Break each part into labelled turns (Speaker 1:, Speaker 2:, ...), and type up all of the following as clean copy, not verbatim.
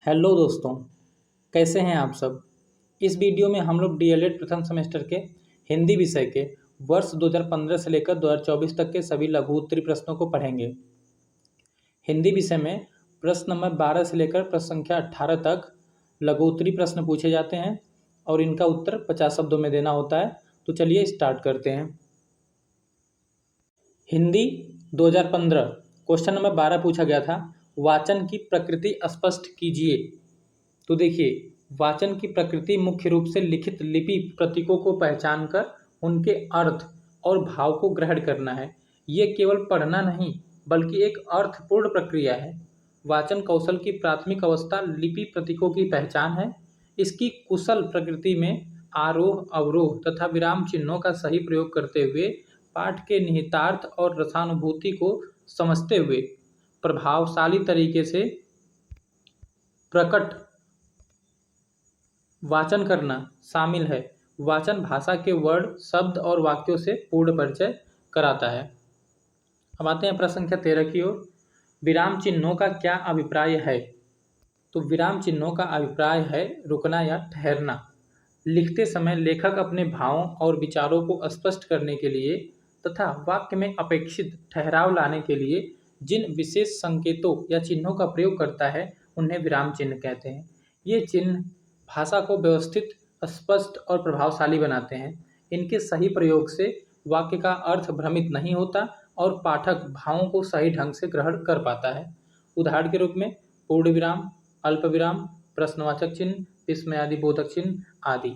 Speaker 1: Hello दोस्तों, कैसे हैं आप सब। इस वीडियो में हम लोग डीएलएड प्रथम सेमेस्टर के हिंदी विषय के वर्ष 2015 से लेकर 2024 तक के सभी लघु उत्तरीय प्रश्नों को पढ़ेंगे। हिंदी विषय में प्रश्न नंबर 12 से लेकर प्रश्न संख्या 18 तक लघु उत्तरीय प्रश्न पूछे जाते हैं और इनका उत्तर 50 शब्दों में देना होता है। तो चलिए स्टार्ट करते हैं। हिंदी 2015 क्वेश्चन नंबर 12 पूछा गया था, वाचन की प्रकृति स्पष्ट कीजिए। तो देखिए, वाचन की प्रकृति मुख्य रूप से लिखित लिपि प्रतीकों को पहचान कर उनके अर्थ और भाव को ग्रहण करना है। ये केवल पढ़ना नहीं बल्कि एक अर्थपूर्ण प्रक्रिया है। वाचन कौशल की प्राथमिक अवस्था लिपि प्रतीकों की पहचान है। इसकी कुशल प्रकृति में आरोह अवरोह तथा विराम चिन्हों का सही प्रयोग करते हुए पाठ के निहितार्थ और रसानुभूति को समझते हुए प्रभावशाली तरीके से प्रकट वाचन करना शामिल है। वाचन भाषा के वर्ड, शब्द और वाक्यों से पूर्ण परिचय कराता है। अब आते हैं प्रश्न संख्या 13 की ओर। विराम चिन्हों का क्या अभिप्राय है। तो विराम चिन्हों का अभिप्राय है रुकना या ठहरना। लिखते समय लेखक अपने भावों और विचारों को स्पष्ट करने के लिए तथा वाक्य में अपेक्षित ठहराव लाने के लिए जिन विशेष संकेतों या चिन्हों का प्रयोग करता है उन्हें विराम चिन्ह कहते हैं। ये चिन्ह भाषा को व्यवस्थित, स्पष्ट और प्रभावशाली बनाते हैं। इनके सही प्रयोग से वाक्य का अर्थ भ्रमित नहीं होता और पाठक भावों को सही ढंग से ग्रहण कर पाता है। उदाहरण के रूप में पूर्ण विराम, अल्प विराम, प्रश्नवाचक चिन्ह, विस्मयादि बोधक चिन्ह आदि।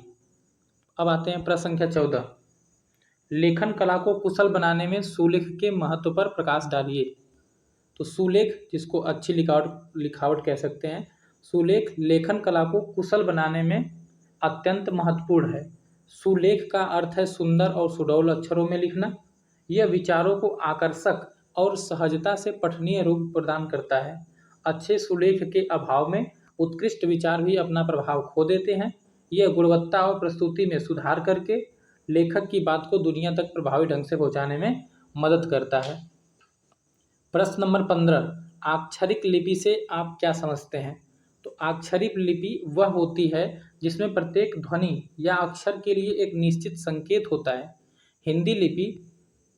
Speaker 1: अब आते हैं प्रश्न संख्या 14। लेखन कला को कुशल बनाने में सुलेख के महत्व पर प्रकाश डालिए। तो सुलेख, जिसको अच्छी लिखावट कह सकते हैं, सुलेख लेखन कला को कुशल बनाने में अत्यंत महत्वपूर्ण है। सुलेख का अर्थ है सुंदर और सुडौल अक्षरों में लिखना। यह विचारों को आकर्षक और सहजता से पठनीय रूप प्रदान करता है। अच्छे सुलेख के अभाव में उत्कृष्ट विचार भी अपना प्रभाव खो देते हैं। यह गुणवत्ता और प्रस्तुति में सुधार करके लेखक की बात को दुनिया तक प्रभावी ढंग से पहुंचाने में मदद करता है। प्रश्न नंबर 15, अक्षरिक लिपि से आप क्या समझते हैं। तो अक्षरिक लिपि वह होती है जिसमें प्रत्येक ध्वनि या अक्षर के लिए एक निश्चित संकेत होता है। हिंदी लिपि,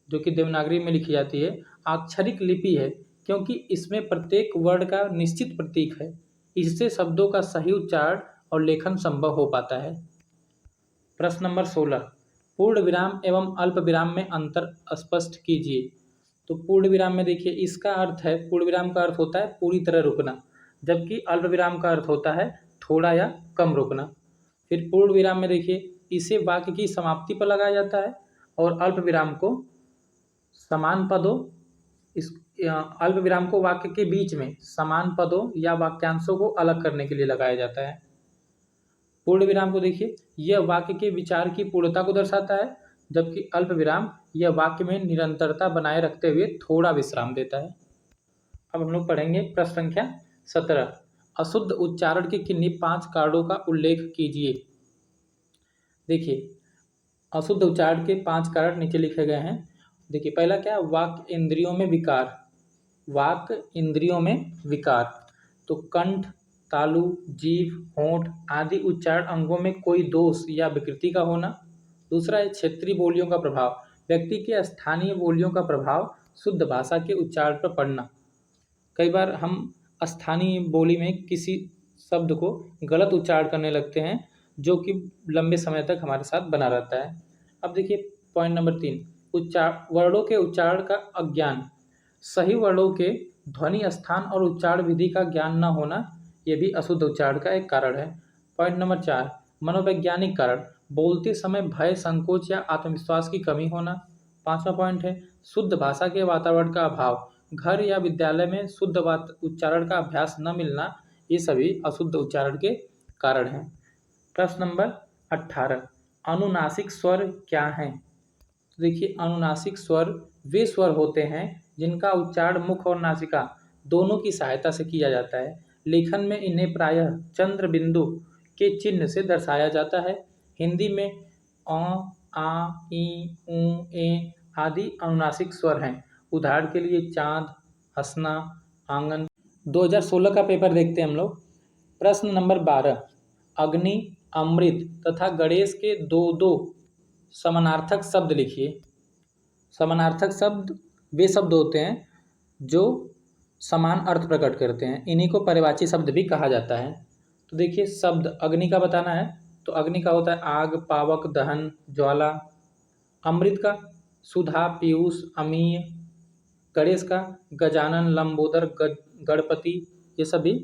Speaker 1: जो कि देवनागरी में लिखी जाती है, अक्षरिक लिपि है क्योंकि इसमें प्रत्येक वर्ण का निश्चित प्रतीक है। इससे शब्दों का सही उच्चारण और लेखन संभव हो पाता है। प्रश्न नंबर 16, पूर्ण विराम एवं अल्प विराम में अंतर स्पष्ट कीजिए। तो पूर्ण विराम में देखिए, इसका अर्थ है, पूर्ण विराम का अर्थ होता है पूरी तरह रुकना, जबकि अल्प विराम का अर्थ होता है थोड़ा या कम रुकना। फिर पूर्ण विराम में देखिए, इसे वाक्य की समाप्ति पर लगाया जाता है और अल्प विराम को समान पदों अल्प विराम को वाक्य के बीच में समान पदों या वाक्यांशों को अलग करने के लिए लगाया जाता है। पूर्ण विराम को देखिए, यह वाक्य के विचार की पूर्णता को दर्शाता है, जबकि अल्प विराम यह वाक्य में निरंतरता बनाए रखते हुए थोड़ा विश्राम देता है। अब हम लोग पढ़ेंगे प्रश्न संख्या 17, अशुद्ध उच्चारण के किन्हीं 5 कारणों का उल्लेख कीजिए। देखिए, अशुद्ध उच्चारण के 5 कारण नीचे लिखे गए हैं। देखिए, पहला क्या, वाक्य इंद्रियों में विकार। वाक्य इंद्रियों में विकार, तो कंठ, तालु, जीभ, होंठ आदि उच्चारण अंगों में कोई दोष या विकृति का होना। दूसरा है क्षेत्रीय बोलियों का प्रभाव, व्यक्ति के स्थानीय बोलियों का प्रभाव शुद्ध भाषा के उच्चारण पर पड़ना। कई बार हम स्थानीय बोली में किसी शब्द को गलत उच्चारण करने लगते हैं, जो कि लंबे समय तक हमारे साथ बना रहता है। अब देखिए पॉइंट नंबर 3, वर्णों के उच्चारण का अज्ञान। सही वर्णों के ध्वनि स्थान और उच्चारण विधि का ज्ञान न होना, यह भी अशुद्ध उच्चारण का एक कारण है। पॉइंट नंबर 4, मनोवैज्ञानिक कारण, बोलते समय भय, संकोच या आत्मविश्वास की कमी होना। 5वां पॉइंट है शुद्ध भाषा के वातावरण का अभाव, घर या विद्यालय में शुद्ध उच्चारण का अभ्यास न मिलना, ये सभी अशुद्ध उच्चारण के कारण हैं। प्रश्न नंबर 18, अनुनासिक स्वर क्या हैं। तो देखिए, अनुनासिक स्वर वे स्वर होते हैं जिनका उच्चारण मुख और नासिका दोनों की सहायता से किया जाता है। लेखन में इन्हें प्रायः चंद्र बिंदु के चिन्ह से दर्शाया जाता है। हिंदी में अ, आ, ई, ऊ, ए आदि अनुनासिक स्वर हैं। उदाहरण के लिए चांद, हंसना, आंगन। 2016 का पेपर देखते हैं हम लोग। प्रश्न नंबर 12, अग्नि, अमृत तथा गणेश के दो दो समानार्थक शब्द लिखिए। समानार्थक शब्द वे शब्द होते हैं जो समान अर्थ प्रकट करते हैं, इन्हीं को पर्यायवाची शब्द भी कहा जाता है। तो देखिए, शब्द अग्नि का बताना है, तो अग्नि का होता है आग, पावक, दहन, ज्वाला। अमृत का सुधा, पीयूष, अमीय। गणेश का गजानन, लंबोदर, गणपति। ये सभी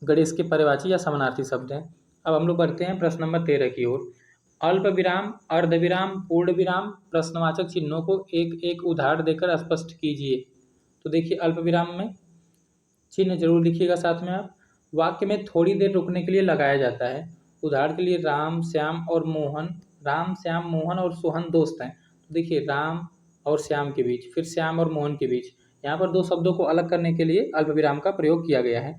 Speaker 1: गणेश के पर्यायवाची या समानार्थी शब्द हैं। अब हम लोग बढ़ते हैं प्रश्न नंबर 13 की ओर। अल्प विराम, अर्धविराम, पूर्ण विराम, प्रश्नवाचक चिन्हों को एक एक उदाहरण देकर स्पष्ट कीजिए। तो देखिए, अल्प विराम में चिन्ह जरूर लिखिएगा साथ में आप। वाक्य में थोड़ी देर रुकने के लिए लगाया जाता है। उदाहरण के लिए राम, श्याम और मोहन। राम, श्याम, मोहन और सोहन दोस्त हैं। तो देखिए, राम और श्याम के बीच, फिर श्याम और मोहन के बीच, यहाँ पर दो शब्दों को अलग करने के लिए अल्पविराम का प्रयोग किया गया है।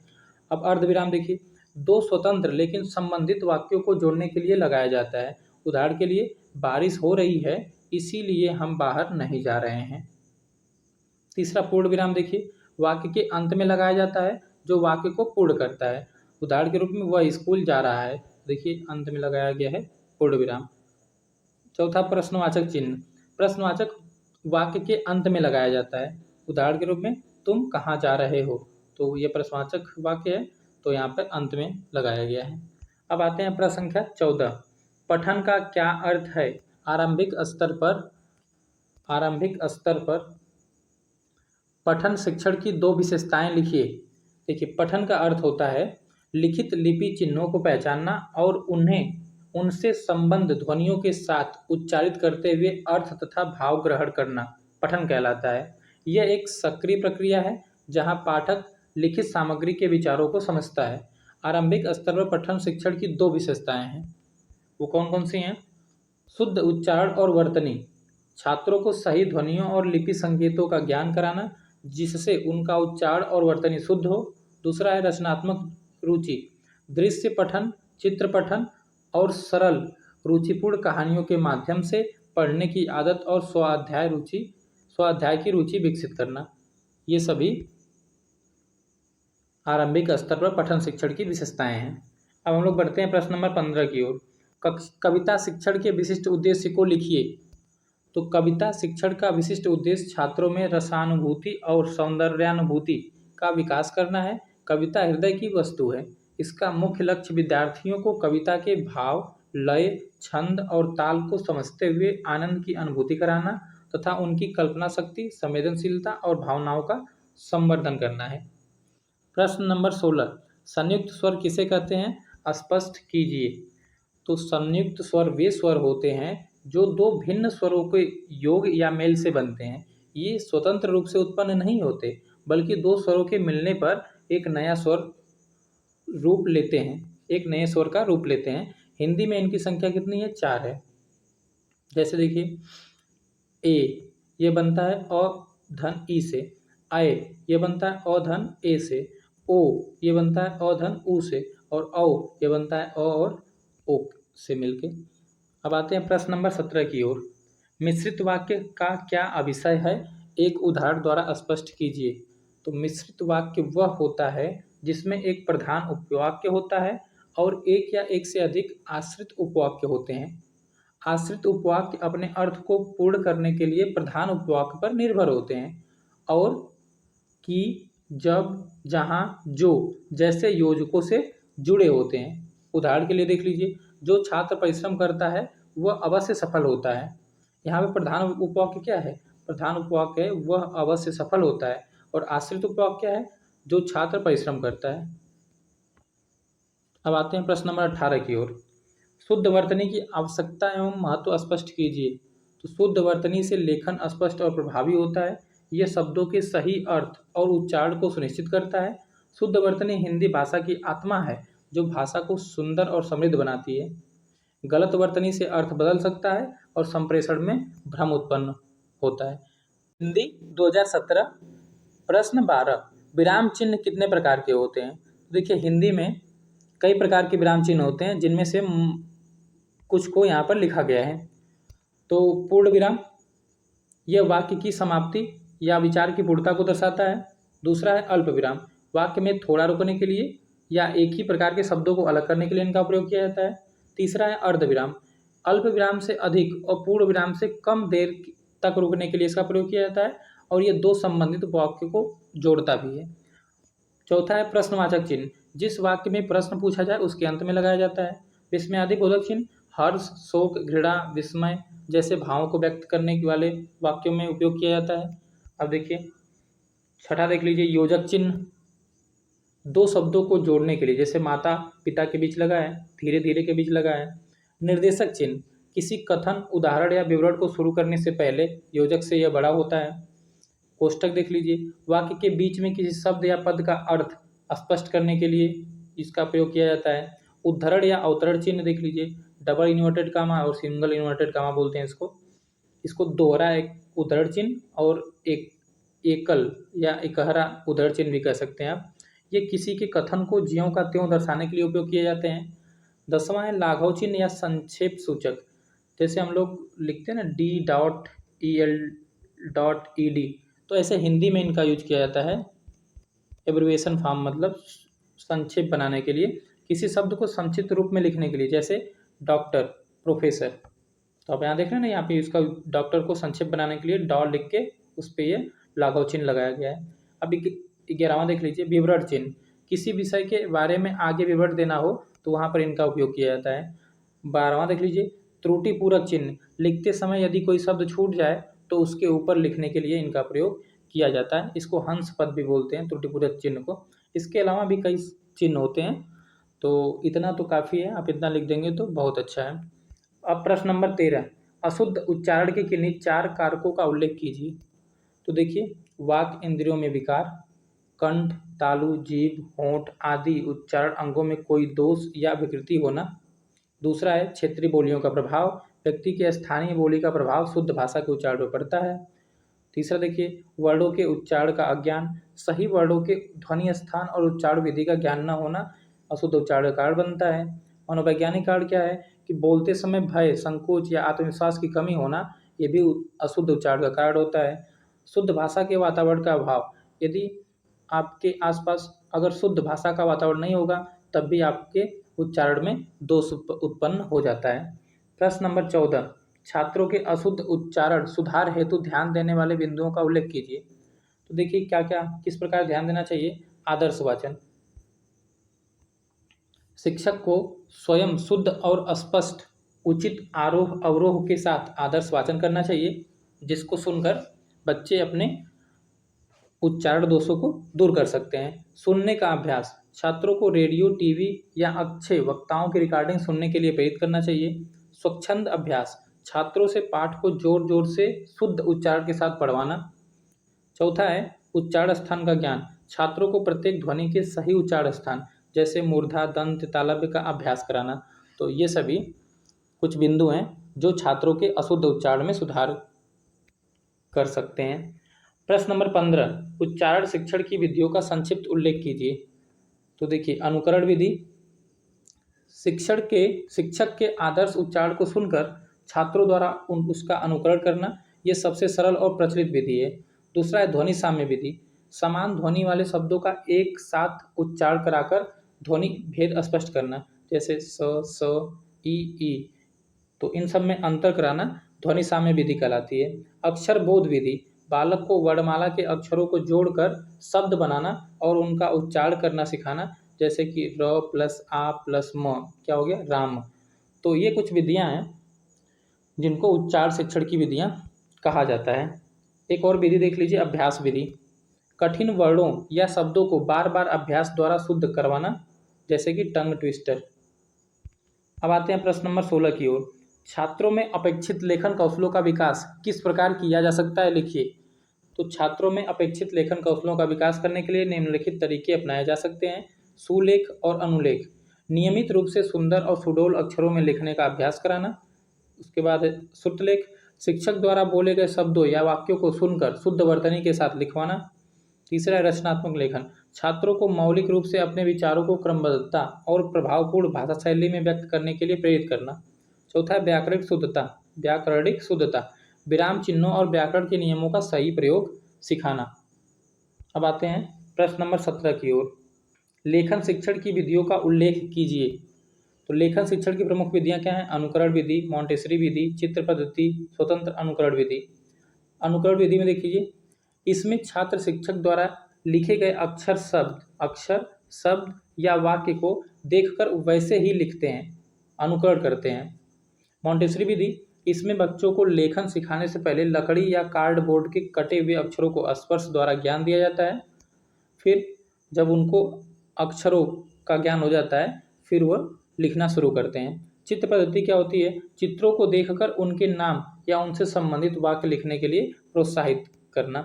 Speaker 1: अब अर्धविराम देखिए, दो स्वतंत्र लेकिन संबंधित वाक्यों को जोड़ने के लिए लगाया जाता है। उदाहरण के लिए, बारिश हो रही है इसीलिए हम बाहर नहीं जा रहे हैं। तीसरा पूर्ण विराम देखिए, वाक्य के अंत में लगाया जाता है जो वाक्य को पूर्ण करता है। उदाहरण के रूप में, वह स्कूल जा रहा है। देखिए, अंत में लगाया गया है पूर्ण विराम। चौथा प्रश्नवाचक चिन्ह, प्रश्नवाचक वाक्य के अंत में लगाया जाता है। उदाहरण के रूप में, तुम कहाँ जा रहे हो, तो यह प्रश्नवाचक वाक्य है, तो यहाँ पर अंत में लगाया गया है। अब आते हैं प्रश्न संख्या 14, पठन का क्या अर्थ है। आरंभिक स्तर पर पठन शिक्षण की दो विशेषताएं लिखिए। देखिए, पठन का अर्थ होता है लिखित लिपि चिन्हों को पहचानना और उन्हें उनसे संबंध ध्वनियों के साथ उच्चारित करते हुए अर्थ तथा भाव ग्रहण करना पठन कहलाता है। यह एक सक्रिय प्रक्रिया है जहां पाठक लिखित सामग्री के विचारों को समझता है। आरंभिक स्तर पर पठन शिक्षण की दो विशेषताएं हैं, वो कौन कौन सी हैं। शुद्ध उच्चारण और वर्तनी, छात्रों को सही ध्वनियों और लिपि संकेतों का ज्ञान कराना जिससे उनका उच्चारण और वर्तनी शुद्ध हो। दूसरा है रचनात्मक रुचि, दृश्य पठन, चित्र पठन और सरल रुचिपूर्ण कहानियों के माध्यम से पढ़ने की आदत और स्वाध्याय की रुचि विकसित करना। ये सभी आरंभिक स्तर पर पठन शिक्षण की विशेषताएं हैं। अब हम लोग बढ़ते हैं प्रश्न नंबर 15 की ओर। कविता शिक्षण के विशिष्ट उद्देश्य को लिखिए। तो कविता शिक्षण का विशिष्ट उद्देश्य छात्रों में रसानुभूति और सौंदर्यानुभूति का विकास करना है। कविता हृदय की वस्तु है। इसका मुख्य लक्ष्य विद्यार्थियों को कविता के भाव, लय, छंद और ताल को समझते हुए आनंद की अनुभूति कराना तथा उनकी कल्पना शक्ति, संवेदनशीलता और भावनाओं का संवर्धन करना है। प्रश्न नंबर 16, संयुक्त स्वर किसे कहते हैं, स्पष्ट कीजिए। तो संयुक्त स्वर वे स्वर होते हैं जो दो भिन्न स्वरों के योग या मेल से बनते हैं। ये स्वतंत्र रूप से उत्पन्न नहीं होते बल्कि दो स्वरों के मिलने पर एक नए स्वर का रूप लेते हैं। हिंदी में इनकी संख्या कितनी है, 4 है। जैसे देखिए, ए ये बनता है अ धन ई से, आए ये बनता है अ धन ए से, ओ ये बनता है अ धन ऊ से, और औ ये बनता है अ और ओ से मिलके। अब आते हैं प्रश्न नंबर 17 की ओर। मिश्रित वाक्य का क्या अभिषय है, एक उदाहरण द्वारा स्पष्ट कीजिए। तो मिश्रित वाक्य वह होता है जिसमें एक प्रधान उपवाक्य होता है और एक या एक से अधिक आश्रित उपवाक्य होते हैं। आश्रित उपवाक्य अपने अर्थ को पूर्ण करने के लिए प्रधान उपवाक्य पर निर्भर होते हैं और कि, जब, जहाँ, जो जैसे योजकों से जुड़े होते हैं। उदाहरण के लिए देख लीजिए, जो छात्र परिश्रम करता है वह अवश्य सफल होता है। यहाँ पे प्रधान उपवाक्य क्या है, प्रधान उपवाक्य है वह अवश्य सफल होता है, और आश्रित उपवाक्य क्या है, जो छात्र परिश्रम करता है। अब आते हैं प्रश्न नंबर 18 की ओर। शुद्ध वर्तनी की आवश्यकता एवं महत्व स्पष्ट कीजिए। तो शुद्ध वर्तनी से लेखन स्पष्ट और प्रभावी होता है। यह शब्दों के सही अर्थ और उच्चारण को सुनिश्चित करता है। शुद्ध वर्तनी हिंदी भाषा की आत्मा है जो भाषा को सुंदर और समृद्ध बनाती है। गलत वर्तनी से अर्थ बदल सकता है और संप्रेषण में भ्रम उत्पन्न होता है। हिंदी 2017 प्रश्न 12, विराम चिन्ह कितने प्रकार के होते हैं। देखिए, हिंदी में कई प्रकार के विराम चिन्ह होते हैं जिनमें से कुछ को यहाँ पर लिखा गया है। तो पूर्ण विराम, यह वाक्य की समाप्ति या विचार की पूर्णता को दर्शाता है। दूसरा है अल्प विराम, वाक्य में थोड़ा रुकने के लिए या एक ही प्रकार के शब्दों को अलग करने के लिए इनका प्रयोग किया जाता है। तीसरा है अर्धविराम, अल्प विराम से अधिक और पूर्ण विराम से कम देर तक रुकने के लिए इसका प्रयोग किया जाता है और ये दो संबंधित वाक्य को जोड़ता भी है। चौथा है प्रश्नवाचक चिन्ह, जिस वाक्य में प्रश्न पूछा जाए उसके अंत में लगाया जाता है। विस्मयादिबोधक चिन्ह हर्ष, शोक, घृणा, विस्मय जैसे भावों को व्यक्त करने वाले वाक्यों में उपयोग किया जाता है। अब देखिए छठा देख लीजिए, योजक चिन्ह, दो शब्दों को जोड़ने के लिए, जैसे माता पिता के बीच लगा है, धीरे धीरे के बीच लगा है। निर्देशक चिन्ह, किसी कथन, उदाहरण या विवरण को शुरू करने से पहले योजक से यह बड़ा होता है। कोष्टक देख लीजिए, वाक्य के बीच में किसी शब्द या पद का अर्थ स्पष्ट करने के लिए इसका प्रयोग किया जाता है। उद्धरण या अवतरण चिन्ह देख लीजिए, डबल इन्वर्टेड कामा और सिंगल इन्वर्टेड कामा बोलते हैं इसको दोहरा एक उद्धरण चिन्ह और एक एकल या एकहरा उद्धरण चिन्ह भी कह सकते हैं आप। ये किसी के कथन को ज्यों का त्यों दर्शाने के लिए उपयोग किए जाते हैं। 10वां है लाघव चिन्ह या संक्षेप सूचक, जैसे हम लोग लिखते हैं ना D.EL.ED, तो ऐसे हिंदी में इनका यूज किया जाता है एब्रिविएशन फॉर्म, मतलब संक्षेप बनाने के लिए, किसी शब्द को संक्षिप्त रूप में लिखने के लिए, जैसे डॉक्टर, प्रोफेसर। तो आप यहाँ देख रहे हैं ना, यहाँ पे इसका डॉक्टर को संक्षेप बनाने के लिए डॉ लिख के उस पर ये लाघव चिन्ह लगाया गया है। अब 11वां देख लीजिए, विवरण चिन्ह, किसी विषय के बारे में आगे विवरण देना हो तो वहाँ पर इनका उपयोग किया जाता है। 12वां देख लीजिए, त्रुटिपूरक चिन्ह, लिखते समय यदि कोई शब्द छूट जाए तो उसके ऊपर लिखने के लिए इनका प्रयोग किया जाता है। इसको हंस पद भी बोलते हैं त्रुटिपूरक चिन्ह को। इसके अलावा भी कई चिन्ह होते हैं, तो इतना तो काफ़ी है, आप इतना लिख देंगे तो बहुत अच्छा है। अब प्रश्न नंबर 13, अशुद्ध उच्चारण के किन्हीं 4 कारकों का उल्लेख कीजिए। तो देखिए, वाक इंद्रियों में विकार, कंठ, तालु, जीभ, होंठ आदि उच्चारण अंगों में कोई दोष या विकृति होना। दूसरा है क्षेत्रीय बोलियों का प्रभाव, व्यक्ति के स्थानीय बोली का प्रभाव शुद्ध भाषा के उच्चारण पर पड़ता है। तीसरा देखिए, वर्णों के उच्चारण का अज्ञान, सही वर्णों के ध्वनि स्थान और उच्चारण विधि का ज्ञान न होना अशुद्ध उच्चारण का कारण बनता है। मनोवैज्ञानिक कारण क्या है कि बोलते समय भय, संकोच या आत्मविश्वास की कमी होना, ये भी अशुद्ध उच्चारण का कारण होता है। शुद्ध भाषा के वातावरण का अभाव, यदि आपके आसपास अगर शुद्ध भाषा का वातावरण नहीं होगा तब भी आपके उच्चारण में दोष उत्पन्न हो जाता है। प्रश्न नंबर 14, छात्रों के अशुद्ध उच्चारण सुधार हेतु ध्यान देने वाले बिंदुओं का उल्लेख कीजिए। तो देखिए क्या क्या किस प्रकार ध्यान देना चाहिए। आदर्श वाचन, शिक्षक को स्वयं शुद्ध और स्पष्ट उचित आरोह अवरोह के साथ आदर्श वाचन करना चाहिए, जिसको सुनकर बच्चे अपने उच्चारण दोषों को दूर कर सकते हैं। सुनने का अभ्यास, छात्रों को रेडियो, टीवी या अच्छे वक्ताओं की रिकॉर्डिंग सुनने के लिए प्रेरित करना चाहिए। स्वच्छंद अभ्यास, छात्रों से पाठ को जोर जोर से शुद्ध उच्चारण के साथ पढ़वाना। चौथा है उच्चारण स्थान का ज्ञान, छात्रों को प्रत्येक ध्वनि के सही उच्चारण स्थान जैसे मूर्धा, दंत, तालव्य का अभ्यास कराना। तो ये सभी कुछ बिंदु हैं जो छात्रों के अशुद्ध उच्चारण में सुधार कर सकते हैं। प्रश्न नंबर 15, उच्चारण शिक्षण की विधियों का संक्षिप्त उल्लेख कीजिए। तो देखिए, अनुकरण विधि, शिक्षक के आदर्श उच्चारण को सुनकर छात्रों द्वारा उसका अनुकरण करना, यह सबसे सरल और प्रचलित विधि है। दूसरा है ध्वनि साम्य विधि, समान ध्वनि वाले शब्दों का एक साथ उच्चारण कराकर ध्वनि भेद स्पष्ट करना, जैसे स, ई, तो इन सब में अंतर कराना ध्वनि साम्य विधि कहलाती है। अक्षर बोध विधि, बालक को वर्णमाला के अक्षरों को जोड़कर शब्द बनाना और उनका उच्चारण करना सिखाना, जैसे कि र प्लस आ प्लस म क्या हो गया, राम। तो ये कुछ विधियां हैं जिनको उच्चारण शिक्षण की विधियां कहा जाता है। एक और विधि देख लीजिए, अभ्यास विधि, कठिन वर्णों या शब्दों को बार बार अभ्यास द्वारा शुद्ध करवाना, जैसे कि टंग ट्विस्टर। अब आते हैं प्रश्न नंबर 16 की ओर, छात्रों में अपेक्षित लेखन कौशलों का विकास किस प्रकार किया जा सकता है, लिखिए। तो छात्रों में अपेक्षित लेखन कौशलों का विकास करने के लिए निम्नलिखित तरीके अपनाए जा सकते हैं। सुलेख और अनुलेख, नियमित रूप से सुंदर और सुडौल अक्षरों में लिखने का अभ्यास कराना। उसके बाद श्रुतलेख, शिक्षक द्वारा बोले गए शब्दों या वाक्यों को सुनकर शुद्ध वर्तनी के साथ लिखवाना। तीसरा है रचनात्मक लेखन, छात्रों को मौलिक रूप से अपने विचारों को क्रमबद्धता और प्रभावपूर्ण भाषा शैली में व्यक्त करने के लिए प्रेरित करना। चौथा है व्याकरणिक शुद्धता, विराम चिन्हों और व्याकरण के नियमों का सही प्रयोग सिखाना। अब आते हैं प्रश्न नंबर 17 की ओर, लेखन शिक्षण की विधियों का उल्लेख कीजिए। तो लेखन शिक्षण की प्रमुख विधियां क्या हैं? अनुकरण विधि, मॉन्टेसरी विधि, चित्र पद्धति, स्वतंत्र अनुकरण विधि। अनुकरण विधि में देखिए, इसमें छात्र शिक्षक द्वारा लिखे गए अक्षर शब्द या वाक्य को देखकर वैसे ही लिखते हैं, अनुकरण करते हैं। मॉन्टेसरी विधि, इसमें बच्चों को लेखन सिखाने से पहले लकड़ी या कार्डबोर्ड के कटे हुए अक्षरों को स्पर्श द्वारा ज्ञान दिया जाता है। फिर जब उनको अक्षरों का ज्ञान हो जाता है, फिर वह लिखना शुरू करते हैं। चित्र पद्धति क्या होती है? चित्रों को देखकर उनके नाम या उनसे संबंधित वाक्य लिखने के लिए प्रोत्साहित करना।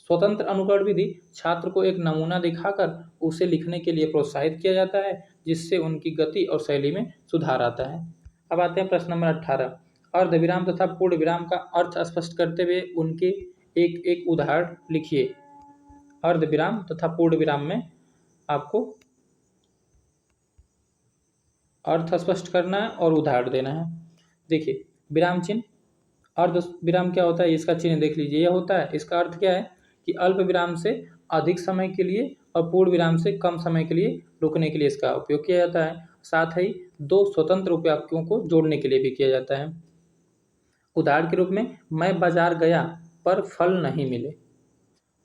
Speaker 1: स्वतंत्र अनुकरण विधि, छात्र को एक नमूना दिखाकर उसे लिखने के लिए प्रोत्साहित किया जाता है, जिससे उनकी गति और शैली में सुधार आता है। अब आते हैं प्रश्न नंबर 18। अर्धविराम तथा पूर्ण विराम का अर्थ स्पष्ट करते हुए उनके एक एक उदाहरण लिखिए। अर्धविराम तथा पूर्ण विराम में आपको अर्थ स्पष्ट करना है और उदाहरण देना है। देखिए, विराम चिन्ह, अर्ध विराम क्या होता है? इसका चिन्ह देख लीजिए, यह होता है, इसका अर्थ क्या है कि अल्प विराम से अधिक समय के लिए और पूर्ण विराम से कम समय के लिए रुकने के लिए इसका उपयोग किया जाता है। साथ ही दो स्वतंत्र उपवाक्यों को जोड़ने के लिए भी किया जाता है। उदाहरण के रूप में, मैं बाजार गया पर फल नहीं मिले।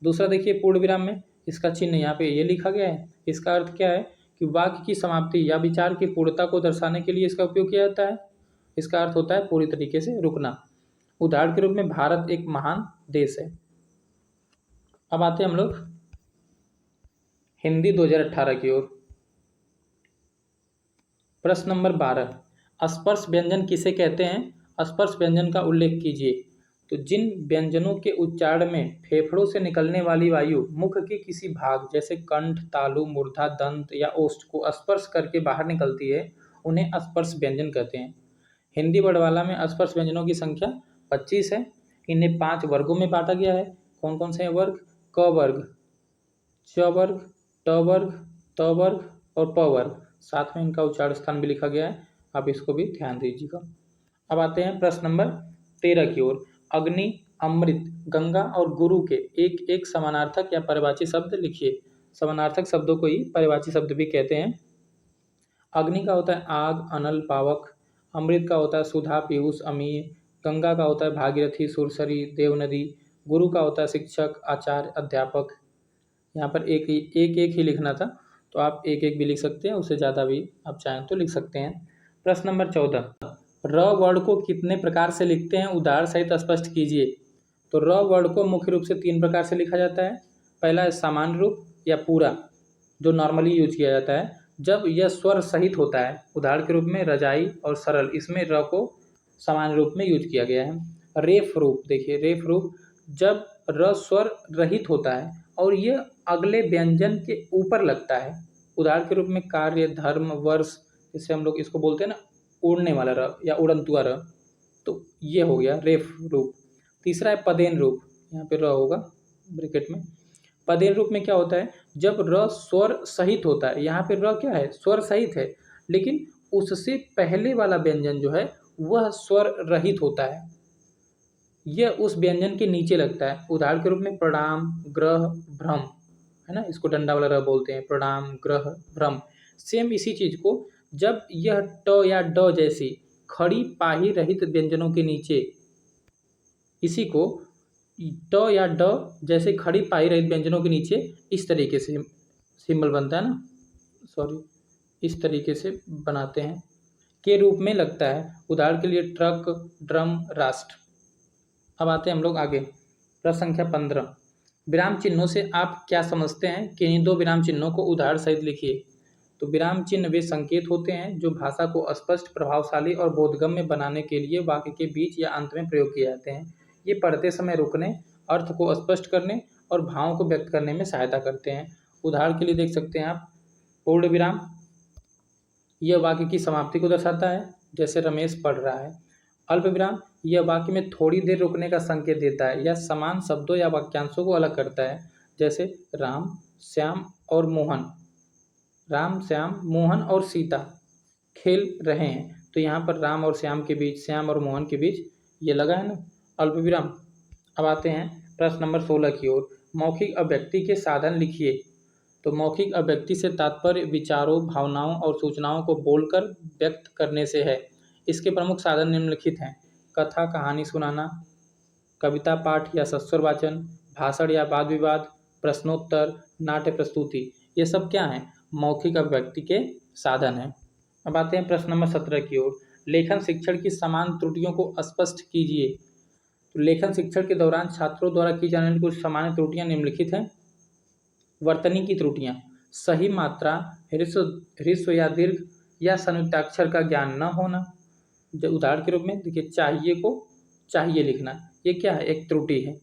Speaker 1: दूसरा देखिए, पूर्ण विराम में इसका चिन्ह यहाँ पे ये लिखा गया है। इसका अर्थ क्या है कि वाक्य की समाप्ति या विचार की पूर्णता को दर्शाने के लिए इसका उपयोग किया जाता है। इसका अर्थ होता है पूरी तरीके से रुकना। उदाहरण के रूप में, भारत एक महान देश है। अब आते हैं हम लोग हिंदी 2018 की ओर। प्रश्न नंबर 12, स्पर्श व्यंजन किसे कहते हैं? स्पर्श व्यंजन का उल्लेख कीजिए। तो जिन व्यंजनों के उच्चारण में फेफड़ों से निकलने वाली वायु मुख के किसी भाग जैसे कंठ, तालु, मूर्धा, दंत या ओष्ठ को स्पर्श करके बाहर निकलती है, उन्हें स्पर्श व्यंजन कहते हैं। हिंदी वर्णमाला में स्पर्श व्यंजनों की संख्या 25 है। इन्हें 5 वर्गों में बांटा गया है। कौन कौन से हैं वर्ग? क वर्ग, च वर्ग, ट वर्ग, त वर्ग और प वर्ग। साथ में इनका उच्चारण स्थान भी लिखा गया है, आप इसको भी ध्यान दीजिएगा। अब आते हैं प्रश्न नंबर 13 की ओर। अग्नि, अमृत, गंगा और गुरु के एक एक समानार्थक या पर्यायवाची शब्द लिखिए। समानार्थक शब्दों को ही पर्यायवाची शब्द भी कहते हैं। अग्नि का होता है आग, अनल, पावक। अमृत का होता है सुधा, पीयूष, अमीय। गंगा का होता है भागीरथी, सुरसरी, देवनदी। गुरु का होता है शिक्षक, आचार्य, अध्यापक। यहाँ पर एक ही लिखना था, तो आप एक एक भी लिख सकते हैं, उससे ज़्यादा भी आप चाहें तो लिख सकते हैं। प्रश्न नंबर 14, र वर्ण को कितने प्रकार से लिखते हैं? उदाहरण सहित स्पष्ट कीजिए। तो र वर्ण को मुख्य रूप से 3 प्रकार से लिखा जाता है। पहला है सामान्य रूप या पूरा, जो नॉर्मली यूज किया जाता है जब यह स्वर सहित होता है। उदाहरण के रूप में रजाई और सरल, इसमें र को सामान्य रूप में यूज किया गया है। रेफ रूप, देखिए रेफ रूप, जब र स्वर रहित होता है और यह अगले व्यंजन के ऊपर लगता है। उदाहरण के रूप में कार्य, धर्म, वर्ष, जिससे हम लोग इसको बोलते हैं ना उड़ने वाला र या उड़नतुआ र, तो ये हो गया रेफ रूप। तीसरा है पदेन रूप, यहाँ पे र होगा ब्रैकेट में। पदेन रूप में क्या होता है? जब र स्वर सहित होता है। यहाँ पे र क्या है? स्वर सहित है, लेकिन उससे पहले वाला व्यंजन जो है वह स्वर रहित होता है, यह उस व्यंजन के नीचे लगता है। उदाहरण के रूप में प्रणाम, ग्रह, भ्रम, है ना, इसको डंडा वाला र बोलते हैं, प्रणाम, ग्रह, भ्रम। सेम इसी चीज को जब यह ट या ड जैसी खड़ी पाही रहित व्यंजनों के नीचे, इसी को ट या ड जैसे खड़ी पाही रहित व्यंजनों के नीचे इस तरीके से सिंबल बनता है ना, सॉरी, इस तरीके से बनाते हैं, के रूप में लगता है। उदाहरण के लिए ट्रक, ड्रम, राष्ट्र। अब आते हैं हम लोग आगे। प्रश्न संख्या 15, विराम चिन्हों से आप क्या समझते हैं? कि इन 2 विराम चिन्हों को उदाहरण सहित लिखिए। तो विराम चिन्ह वे संकेत होते हैं जो भाषा को स्पष्ट, प्रभावशाली और बोधगम्य बनाने के लिए वाक्य के बीच या अंत में प्रयोग किए जाते हैं। ये पढ़ते समय रुकने, अर्थ को स्पष्ट करने और भावों को व्यक्त करने में सहायता करते हैं। उदाहरण के लिए देख सकते हैं आप, पूर्ण विराम, यह वाक्य की समाप्ति को दर्शाता है, जैसे रमेश पढ़ रहा है। अल्प विराम, यह वाक्य में थोड़ी देर रुकने का संकेत देता है या समान शब्दों या वाक्यांशों को अलग करता है, जैसे राम, श्याम और मोहन। राम, श्याम, मोहन और सीता खेल रहे हैं, तो यहाँ पर राम और श्याम के बीच, श्याम और मोहन के बीच ये लगा है ना, अल्प विराम। अब आते हैं प्रश्न नंबर 16 की ओर। मौखिक अभिव्यक्ति के साधन लिखिए। तो मौखिक अभिव्यक्ति से तात्पर्य विचारों, भावनाओं और सूचनाओं को बोलकर व्यक्त करने से है। इसके प्रमुख साधन निम्नलिखित हैं: कथा कहानी सुनाना, कविता पाठ या सस्वर वाचन, भाषण या वाद विवाद, प्रश्नोत्तर, नाट्य प्रस्तुति। ये सब क्या हैं? मौखिक अभिव्यक्ति के साधन हैं। अब आते हैं प्रश्न नंबर 17 की ओर। लेखन शिक्षण की समान त्रुटियों को स्पष्ट कीजिए। तो लेखन शिक्षण के दौरान छात्रों द्वारा की जाने वाली कुछ सामान्य त्रुटियां निम्नलिखित हैं। वर्तनी की त्रुटियां: सही मात्रा, ह्रस्व या दीर्घ या संयुक्ताक्षर का ज्ञान न होना। उदाहरण के रूप में देखिए, चाहिए को चाहिए लिखना, ये क्या है? एक त्रुटि है।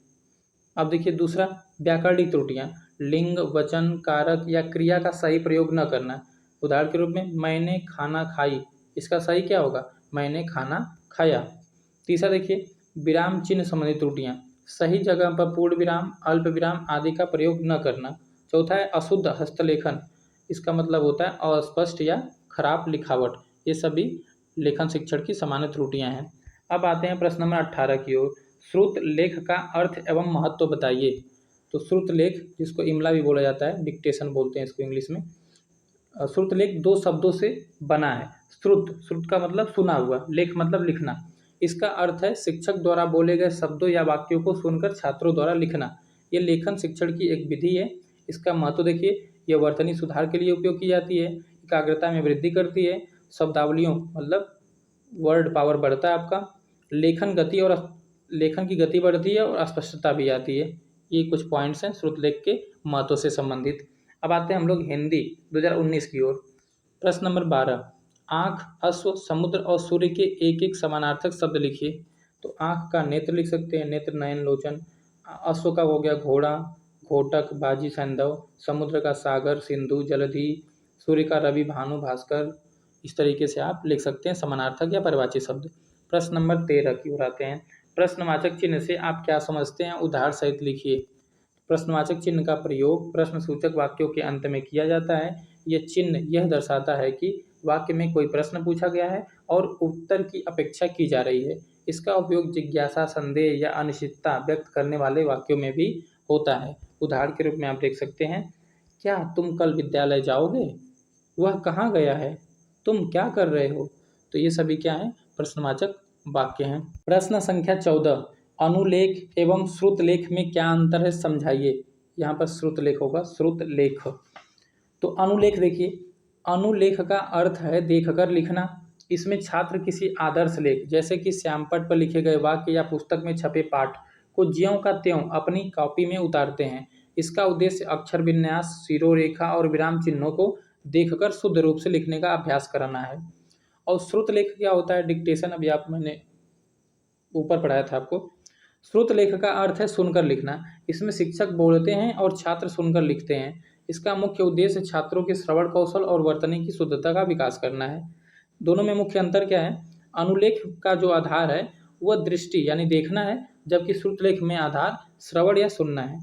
Speaker 1: अब देखिए दूसरा, व्याकरणिक त्रुटियां: लिंग, वचन, कारक या क्रिया का सही प्रयोग न करना। उदाहरण के रूप में मैंने खाना खाई, इसका सही क्या होगा? मैंने खाना खाया। तीसरा देखिए, विराम चिन्ह संबंधी त्रुटियां: सही जगह पर पूर्ण विराम, अल्प विराम आदि का प्रयोग न करना। चौथा है अशुद्ध हस्तलेखन, इसका मतलब होता है अस्पष्ट या खराब लिखावट। ये सभी लेखन शिक्षण की सामान्य त्रुटियां हैं। अब आते हैं प्रश्न नंबर 18 की ओर। श्रुत लेख का अर्थ एवं महत्व बताइए। तो श्रुत लेख, जिसको इमला भी बोला जाता है, डिक्टेशन बोलते हैं इसको इंग्लिश में। श्रुत लेख दो शब्दों से बना है। श्रुत का मतलब सुना हुआ, लेख मतलब लिखना। इसका अर्थ है शिक्षक द्वारा बोले गए शब्दों या वाक्यों को सुनकर छात्रों द्वारा लिखना। ये लेखन शिक्षण की एक विधि है। इसका महत्व देखिए, यह वर्तनी सुधार के लिए उपयोग की जाती है, एकाग्रता में वृद्धि करती है, शब्दावलियों मतलब वर्ड पावर बढ़ता है आपका, लेखन की गति बढ़ती है और स्पष्टता भी आती है। ये कुछ पॉइंट्स हैं श्रुतलेख के महत्व से संबंधित। अब आते हैं हम लोग हिंदी 2019 की ओर। प्रश्न नंबर 12, आँख, अश्व, समुद्र और सूर्य के एक एक समानार्थक शब्द लिखिए। तो आँख का नेत्र लिख सकते हैं, नेत्र, नयन, लोचन। अश्व का हो गया घोड़ा, घोटक, बाजी, सैंधव। समुद्र का सागर, सिंधु, जलधि। सूर्य का रवि, भानु, भास्कर। इस तरीके से आप लिख सकते हैं समानार्थक या परिवाची शब्द। प्रश्न नंबर 13 की ओर आते हैं। प्रश्नवाचक चिन्ह से आप क्या समझते हैं? उदाहरण सहित लिखिए। प्रश्नवाचक चिन्ह का प्रयोग प्रश्न सूचक वाक्यों के अंत में किया जाता है। यह चिन्ह यह दर्शाता है कि वाक्य में कोई प्रश्न पूछा गया है और उत्तर की अपेक्षा की जा रही है। इसका उपयोग जिज्ञासा, संदेह या अनिश्चितता व्यक्त करने वाले वाक्यों में भी होता है। उदाहरण के रूप में आप देख सकते हैं, क्या तुम कल विद्यालय जाओगे? वह कहाँ गया है? तुम क्या कर रहे हो? तो ये सभी क्या है? प्रश्नवाचक वाक्य हैं। प्रश्न संख्या 14, अनुलेख एवं श्रुतलेख में क्या अंतर है समझाइए। यहाँ पर श्रुतलेख होगा, श्रुतलेख। तो अनुलेख देखिए, अनुलेख का अर्थ है देखकर लिखना। इसमें छात्र किसी आदर्श लेख जैसे कि श्यामपट्ट पर लिखे गए वाक्य या पुस्तक में छपे पाठ को ज्यों का त्यों अपनी कॉपी में उतारते हैं। इसका उद्देश्य अक्षर विन्यास, सिरोरेखा और विराम चिन्हों को देखकर शुद्ध रूप से लिखने का अभ्यास कराना है। और श्रुतलेख क्या होता है? डिक्टेशन अभी मैंने ऊपर पढ़ाया था आपको। श्रुतलेख का अर्थ है सुनकर लिखना। इसमें शिक्षक बोलते हैं और छात्र सुनकर लिखते हैं। इसका मुख्य उद्देश्य छात्रों के श्रवण कौशल और वर्तनी की शुद्धता का विकास करना है। दोनों में मुख्य अंतर क्या है? अनुलेख का जो आधार है वह दृष्टि यानी देखना है, जबकि श्रुतलेख में आधार श्रवण या सुनना है।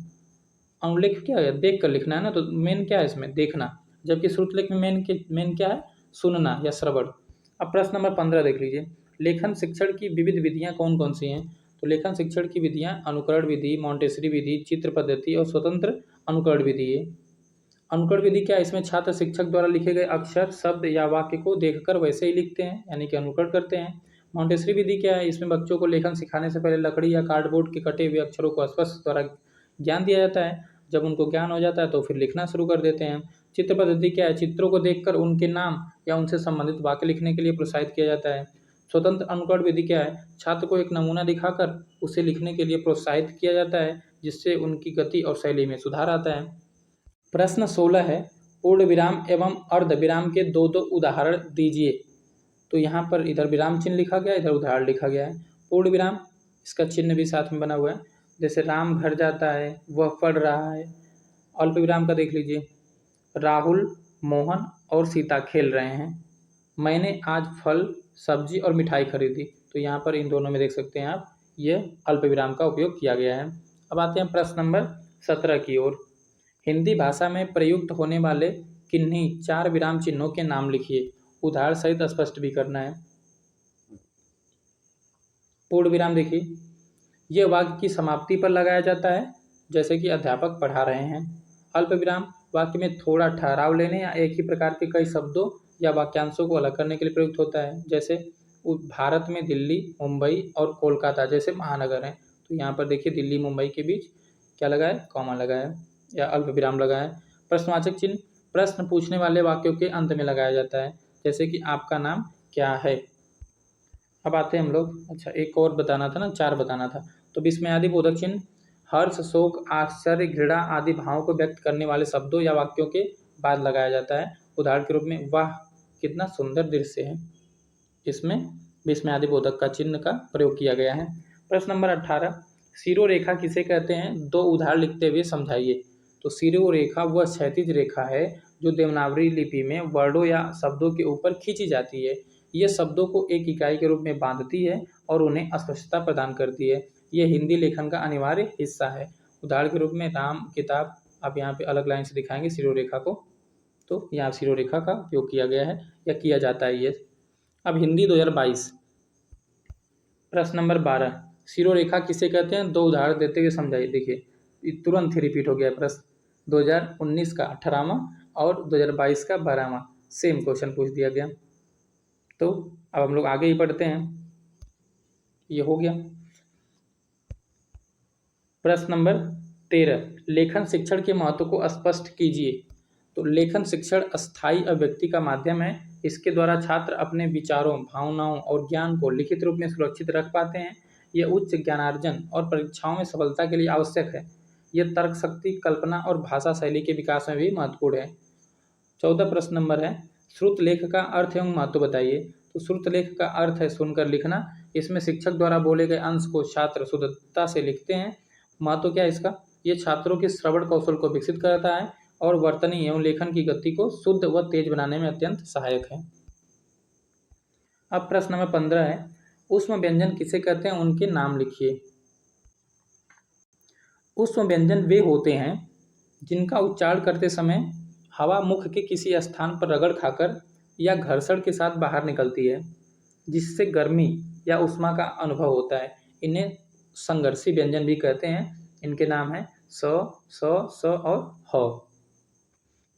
Speaker 1: अनुलेख क्या है? देख कर लिखना है ना, तो मेन क्या है इसमें? देखना। जबकि श्रुतलेख में मेन क्या है? सुनना या श्रवण। अब प्रश्न नंबर 15 देख लीजिए। लेखन शिक्षण की विविध विधियां कौन कौन सी हैं? तो लेखन शिक्षण की विधियां अनुकरण विधि, मॉन्टेसरी विधि, चित्र पद्धति और स्वतंत्र अनुकरण विधि है। अनुकरण विधि क्या है? इसमें छात्र शिक्षक द्वारा लिखे गए अक्षर, शब्द या वाक्य को देखकर वैसे ही लिखते हैं, यानी कि अनुकरण करते हैं। मॉन्टेसरी विधि क्या है? इसमें बच्चों को लेखन सिखाने से पहले लकड़ी या कार्डबोर्ड के कटे हुए अक्षरों को स्पष्ट द्वारा ज्ञान दिया जाता है। जब उनको ज्ञान हो जाता है तो फिर लिखना शुरू कर देते हैं। चित्र पद्धति क्या है? चित्रों को देखकर उनके नाम या उनसे संबंधित वाक्य लिखने के लिए प्रोत्साहित किया जाता है। स्वतंत्र अनुकरण विधि क्या है? छात्र को एक नमूना दिखाकर उसे लिखने के लिए प्रोत्साहित किया जाता है, जिससे उनकी गति और शैली में सुधार आता है। प्रश्न 16 है, पूर्ण विराम एवं अर्ध विराम के दो दो उदाहरण दीजिए। तो यहाँ पर इधर विराम चिन्ह लिखा गया है, इधर उदाहरण लिखा गया है। पूर्ण विराम, इसका चिन्ह भी साथ में बना हुआ है, जैसे राम घर जाता है, वह पढ़ रहा है। अल्प विराम का देख लीजिए, राहुल, मोहन और सीता खेल रहे हैं। मैंने आज फल, सब्जी और मिठाई खरीदी। तो यहाँ पर इन दोनों में देख सकते हैं आप, ये अल्प विराम का उपयोग किया गया है। अब आते हैं प्रश्न नंबर 17 की ओर। हिंदी भाषा में प्रयुक्त होने वाले किन्हीं 4 विराम चिन्हों के नाम लिखिए। उदाहरण सहित स्पष्ट भी करना है। पूर्ण विराम देखिए, यह वाक्य की समाप्ति पर लगाया जाता है, जैसे कि अध्यापक पढ़ा रहे हैं। अल्प विराम वाक्य में थोड़ा ठहराव लेने या एक ही प्रकार के कई शब्दों या वाक्यांशों को अलग करने के लिए प्रयुक्त होता है। जैसे भारत में दिल्ली, मुंबई और कोलकाता जैसे महानगर हैं, तो यहाँ पर देखिए दिल्ली मुंबई के बीच क्या लगा है, कॉमा लगा है या अल्प विराम लगा है। प्रश्नवाचक चिन्ह प्रश्न पूछने वाले वाक्यों के अंत में लगाया जाता है, जैसे कि आपका नाम क्या है। अब आते हैं हम लोग, अच्छा एक और बताना था ना, 4 बताना था। तो विस्मयादि बोधक चिन्ह हर्ष, शोक, आश्चर्य, घृणा आदि भावों को व्यक्त करने वाले शब्दों या वाक्यों के बाद लगाया जाता है। उदाहरण के रूप में वाह कितना सुंदर दृश्य है, इसमें विस्मयादि बोधक का चिन्ह का प्रयोग किया गया है। प्रश्न नंबर 18, शिरोरेखा किसे कहते हैं, 2 उदाहरण लिखते हुए समझाइए। तो शिरोरेखा वह क्षैतिज रेखा है जो देवनागरी लिपि में वर्णों या शब्दों के ऊपर खींची जाती है। ये शब्दों को एक इकाई के रूप में बांधती है और उन्हें स्पष्टता प्रदान करती है। यह हिंदी लेखन का अनिवार्य हिस्सा है। उदाहरण के रूप में राम किताब, आप यहाँ पे अलग लाइन से दिखाएंगे शिरोरेखा को, तो यहाँ शिरोरेखा का उपयोग किया गया है या किया जाता है ये। अब हिंदी 2022, प्रश्न नंबर 12, शिरोरेखा किसे कहते हैं, 2 उदाहरण देते हुए समझाइए। देखिए तुरंत ही रिपीट हो गया प्रश्न, 2019 का 18वां और 2022 का 12वां सेम क्वेश्चन पूछ दिया गया। तो अब हम लोग आगे ही पढ़ते हैं, ये हो गया। प्रश्न नंबर 13, लेखन शिक्षण के महत्व को स्पष्ट कीजिए। तो लेखन शिक्षण अस्थायी अभिव्यक्ति का माध्यम है। इसके द्वारा छात्र अपने विचारों, भावनाओं और ज्ञान को लिखित रूप में सुरक्षित रख पाते हैं। यह उच्च ज्ञानार्जन और परीक्षाओं में सफलता के लिए आवश्यक है। यह तर्क शक्ति, कल्पना और भाषा शैली के विकास में भी महत्वपूर्ण है। 14 प्रश्न नंबर है, श्रुत लेख का अर्थ एवं महत्व बताइए। तो श्रुत लेख का अर्थ है सुनकर लिखना। इसमें शिक्षक द्वारा बोले गए अंश को छात्र शुद्धता से लिखते हैं। महत्व क्या है इसका, ये छात्रों के श्रवण कौशल को विकसित करता है और वर्तनी एवं लेखन की गति को शुद्ध व तेज बनाने में अत्यंत सहायक है। अब प्रश्न नंबर 15 है, ऊष्म व्यंजन किसे कहते हैं, उनके नाम लिखिए। ऊष्म व्यंजन वे होते हैं जिनका उच्चारण करते समय हवा मुख के किसी स्थान पर रगड़ खाकर या घर्षण के साथ बाहर निकलती है, जिससे गर्मी या ऊष्मा का अनुभव होता है। इन्हें संघर्षी व्यंजन भी कहते हैं। इनके नाम है स, स और ह।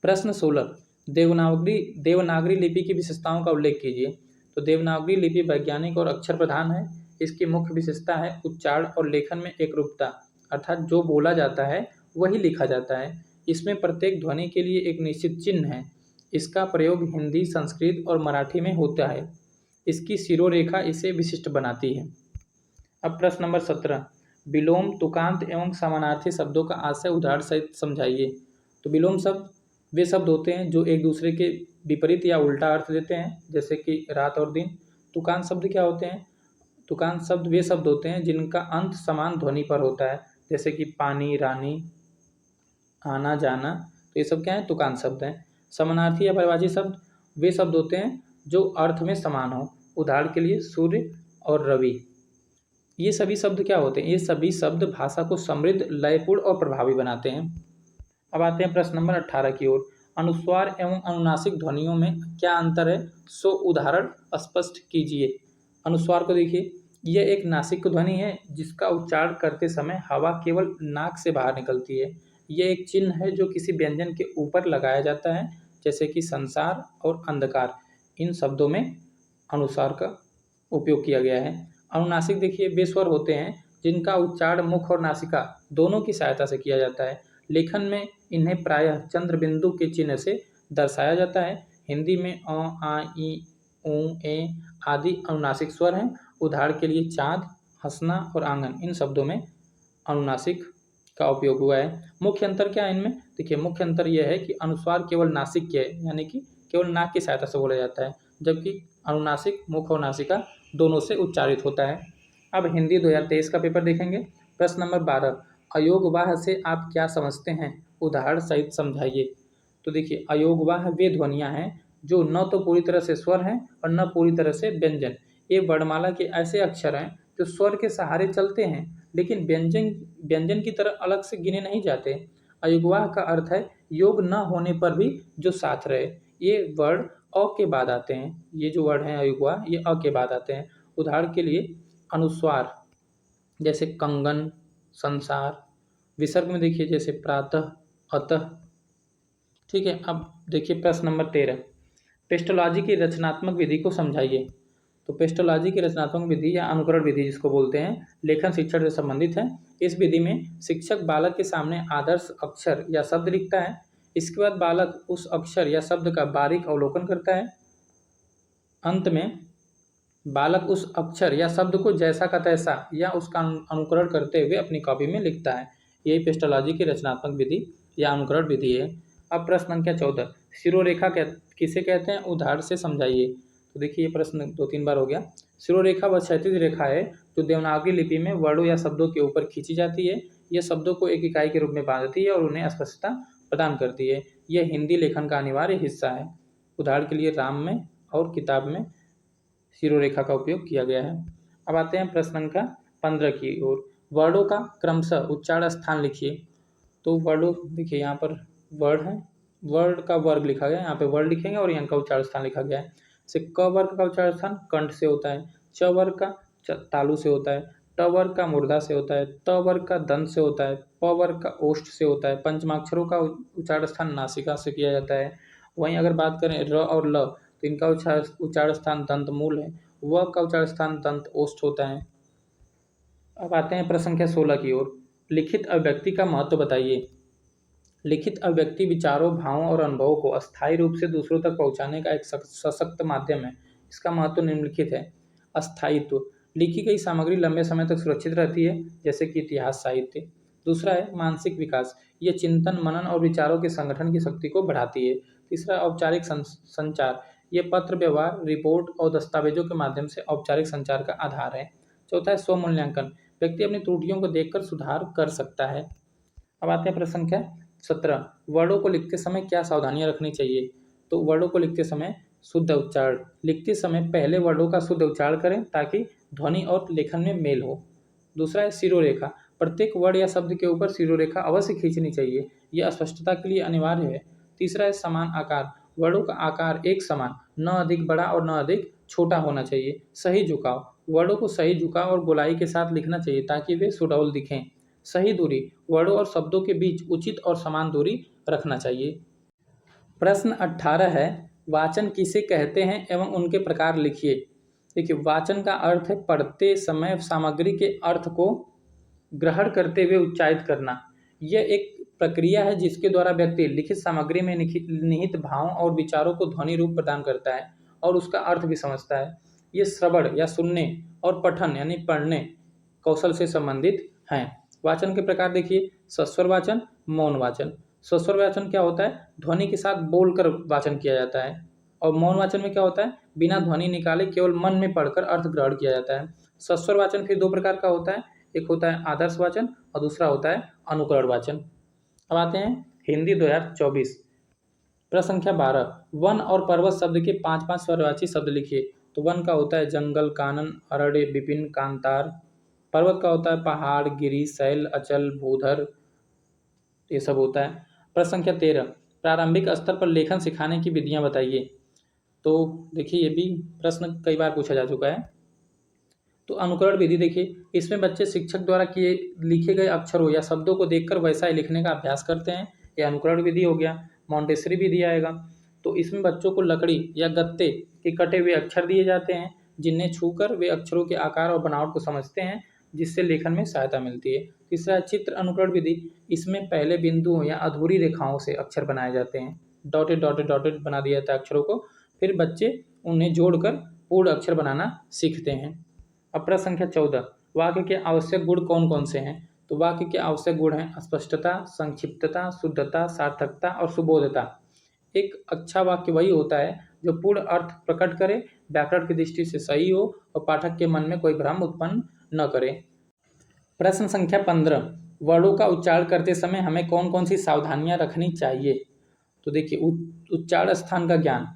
Speaker 1: प्रश्न 16, देवनागरी लिपि की विशेषताओं का उल्लेख कीजिए। तो देवनागरी लिपि वैज्ञानिक और अक्षर प्रधान है। इसकी मुख्य विशेषता है उच्चारण और लेखन में एकरूपता, अर्थात जो बोला जाता है वही लिखा जाता है। इसमें प्रत्येक ध्वनि के लिए एक निश्चित चिन्ह है। इसका प्रयोग हिंदी, संस्कृत और मराठी में होता है। इसकी शिरोरेखा इसे विशिष्ट बनाती है। अब प्रश्न नंबर 17, विलोम, तुकांत एवं समानार्थी शब्दों का आशय उदाहरण सहित समझाइए। तो विलोम शब्द वे शब्द होते हैं जो एक दूसरे के विपरीत या उल्टा अर्थ देते हैं, जैसे कि रात और दिन। तुकांत शब्द क्या होते हैं, तुकांत शब्द वे शब्द होते हैं जिनका अंत समान ध्वनि पर होता है, जैसे कि पानी, रानी, आना जाना। तो ये सब क्या है, तुकांत शब्द हैं। समानार्थी या परिभाषी शब्द वे शब्द होते हैं जो अर्थ में समान हो। उदाहरण के लिए सूर्य और रवि। ये सभी शब्द क्या होते हैं, ये सभी शब्द भाषा को समृद्ध, लयपूर्ण और प्रभावी बनाते हैं। अब आते हैं प्रश्न नंबर 18 की ओर, अनुस्वार एवं अनुनासिक ध्वनियों में क्या अंतर है, सो उदाहरण स्पष्ट कीजिए। अनुस्वार को देखिए, यह एक नासिक ध्वनि है जिसका उच्चारण करते समय हवा केवल नाक से बाहर निकलती है। यह एक चिन्ह है जो किसी व्यंजन के ऊपर लगाया जाता है, जैसे कि संसार और अंधकार। इन शब्दों में अनुस्वार का उपयोग किया गया है। अनुनासिक देखिए, वे स्वर होते हैं जिनका उच्चारण मुख और नासिका दोनों की सहायता से किया जाता है। लेखन में इन्हें प्रायः चंद्र बिंदु के चिन्ह से दर्शाया जाता है। हिंदी में अ, आ, ई, ऊ, ए आदि अनुनासिक स्वर हैं। उदाहरण के लिए चाँद, हंसना और आंगन, इन शब्दों में अनुनासिक का उपयोग हुआ है। मुख्य अंतर क्या है इनमें, देखिए मुख्य अंतर यह है कि अनुस्वार केवल नासिक के है, यानी कि केवल नाक की सहायता से बोला जाता है, जबकि अनुनासिक मुख और नासिका दोनों से उच्चारित होता है। अब हिंदी 2023 का पेपर देखेंगे। प्रश्न नंबर 12, अयोगवाह से आप क्या समझते हैं, उदाहरण सहित समझाइए। तो देखिए, अयोगवाह वे ध्वनियाँ हैं जो न तो पूरी तरह से स्वर हैं और न पूरी तरह से व्यंजन। ये वर्णमाला के ऐसे अक्षर हैं जो स्वर के सहारे चलते हैं, लेकिन व्यंजन की तरह अलग से गिने नहीं जाते। अयोगवाह का अर्थ है योग न होने पर भी जो साथ रहे। ये वर्ण अ के बाद आते हैं। ये जो वर्ड हैं अयुग्वा, ये अ के बाद आते हैं। उदाहरण के लिए अनुस्वार जैसे कंगन, संसार। विसर्ग में देखिए जैसे प्रातः, अतः। ठीक है। अब देखिए प्रश्न नंबर 13, पेस्टोलॉजी की रचनात्मक विधि को समझाइए। तो पेस्टोलॉजी की रचनात्मक विधि या अनुकरण विधि जिसको बोलते हैं, लेखन शिक्षण से संबंधित है। इस विधि में शिक्षक बालक के सामने आदर्श अक्षर या शब्द लिखता है। इसके बाद बालक उस अक्षर या शब्द का बारीक अवलोकन करता है। अंत में बालक उस अक्षर या शब्द को जैसा का तैसा या उसका अनुकरण करते हुए अपनी कॉपी में लिखता है। यही पेस्टोलॉजी की रचनात्मक विधि या अनुकरण विधि है। अब प्रश्न संख्या 14, सिरोरेखा किसे कहते हैं, उदाहरण से समझाइए। तो देखिए ये प्रश्न 2-3 बार हो गया। सिरोरेखा वह क्षैतिज रेखा है जो देवनागरी लिपि में वर्णों या शब्दों के ऊपर खींची जाती है। यह शब्दों को एक इकाई के रूप में बांधती है और उन्हें स्पष्टता प्रदान करती है। यह हिंदी लेखन का अनिवार्य हिस्सा है। उदाहरण के लिए राम में और किताब में सिरोरेखा का उपयोग किया गया है। अब आते हैं प्रश्न संख्या 15 की ओर। वर्णों का क्रमशः उच्चारण स्थान लिखिए। तो वर्णों देखिए यहाँ पर वर्ड है, वर्ड का वर्ग लिखा गया है, यहाँ पे वर्ड लिखेंगे और यहाँ का उच्चारण स्थान लिखा गया है। जैसे क वर्ग का उच्चारण स्थान कंठ से होता है, च वर्ग का तालु से होता है, ट वर्ग का मूर्धा से होता है, त वर्ग का दंत से होता है, प वर्ग का ओष्ठ से होता है। पंचमाक्षरों का उच्चारण स्थान नासिका से किया जाता है। वहीं अगर बात करें र और ल, तो इनका उच्चारण स्थान दंत मूल है। व का उच्चारण स्थान दंत ओष्ठ होता है। अब आते हैं प्रश्न संख्या 16 की ओर। लिखित अभिव्यक्ति का महत्व बताइए। लिखित अभिव्यक्ति विचारों, भावों और अनुभवों को अस्थायी रूप से दूसरों तक पहुंचाने का एक सशक्त माध्यम है। इसका महत्व निम्नलिखित है। अस्थायित्व, लिखी गई सामग्री लंबे समय तक सुरक्षित रहती है, जैसे कि इतिहास साहित्य। दूसरा है मानसिक विकास, ये चिंतन, मनन और विचारों के संगठन की शक्ति को बढ़ाती है। तीसरा औपचारिक संचार, ये पत्र व्यवहार, रिपोर्ट और दस्तावेजों के माध्यम से औपचारिक संचार का आधार है। चौथा है स्वमूल्यांकन, व्यक्ति अपनी त्रुटियों को देखकर सुधार कर सकता है। अब आते हैं प्रश्न संख्या 17, वर्णों को लिखते समय क्या सावधानियां रखनी चाहिए। तो वर्णों को लिखते समय शुद्ध उच्चारण, लिखते समय पहले वर्णों का शुद्ध उच्चारण करें ताकि ध्वनि और लेखन में मेल हो। दूसरा है सिरोरेखा, प्रत्येक वर्ण या शब्द के ऊपर सिरोरेखा अवश्य खींचनी चाहिए, यह स्पष्टता के लिए अनिवार्य है। तीसरा है समान आकार, वर्णों का आकार एक समान, न अधिक बड़ा और न अधिक छोटा होना चाहिए। सही झुकाव, वर्णों को सही झुकाव और गोलाई के साथ लिखना चाहिए ताकि वे सुडौल दिखें। सही दूरी, वर्णों और शब्दों के बीच उचित और समान दूरी रखना चाहिए। प्रश्न 18 है, वाचन किसे कहते हैं एवं उनके प्रकार लिखिए। देखिए वाचन का अर्थ है पढ़ते समय सामग्री के अर्थ को ग्रहण करते हुए उच्चारित करना। यह एक प्रक्रिया है जिसके द्वारा व्यक्ति लिखित सामग्री में निहित भावों और विचारों को ध्वनि रूप प्रदान करता है और उसका अर्थ भी समझता है। ये श्रवण या सुनने और पठन यानी पढ़ने कौशल से संबंधित हैं। वाचन के प्रकार देखिए, सस्वर वाचन, मौन वाचन। सस्वर वाचन क्या होता है, ध्वनि के साथ बोलकर वाचन किया जाता है। और मौन वाचन में क्या होता है, बिना ध्वनि निकाले केवल मन में पढ़कर अर्थ ग्रहण किया जाता है। सस्वर वाचन फिर दो प्रकार का होता है, एक होता है आदर्श वाचन और दूसरा होता है अनुकरण वाचन। अब आते हैं हिंदी 2024। प्रश्न संख्या 12, वन और पर्वत शब्द के 5-5 स्वरवाची शब्द लिखिए। तो वन का होता है जंगल, कानन, अरण्य, विपिन, कांतार। पर्वत का होता है पहाड़, गिरि, शैल, अचल, भूधर, ये सब होता है। प्रश्न संख्या 13, प्रारंभिक स्तर पर लेखन सिखाने की विधियां बताइए। तो देखिए ये भी प्रश्न कई बार पूछा जा चुका है। तो अनुकरण विधि देखिए, इसमें बच्चे शिक्षक द्वारा किए लिखे गए अक्षरों या शब्दों को देखकर वैसा ही लिखने का अभ्यास करते हैं। यह अनुकरण विधि हो गया। मॉन्टेसरी विधि आएगा, तो इसमें बच्चों को लकड़ी या गत्ते के कटे हुए अक्षर दिए जाते हैं जिन्हें छूकर वे अक्षरों के आकार और बनावट को समझते हैं, जिससे लेखन में सहायता मिलती है। तीसरा चित्र अनुकरण विधि, इसमें पहले बिंदुओं या अधूरी रेखाओं से अक्षर बनाए जाते हैं। डॉटेड डॉटेड डॉटेड बना दिया जाता है अक्षरों को, फिर बच्चे उन्हें जोड़कर पूर्ण अक्षर बनाना सीखते हैं। अब प्रश्न संख्या 14, वाक्य के आवश्यक गुण कौन कौन से हैं। तो वाक्य के आवश्यक गुण हैं स्पष्टता, संक्षिप्तता, शुद्धता, सार्थकता और सुबोधता। एक अच्छा वाक्य वही होता है जो पूर्ण अर्थ प्रकट करे, व्याकरण की दृष्टि से सही हो और पाठक के मन में कोई भ्रम उत्पन्न न करे। प्रश्न संख्या 15, वर्णों का उच्चारण करते समय हमें कौन कौन सी सावधानियां रखनी चाहिए। तो देखिए उच्चारण स्थान का ज्ञान,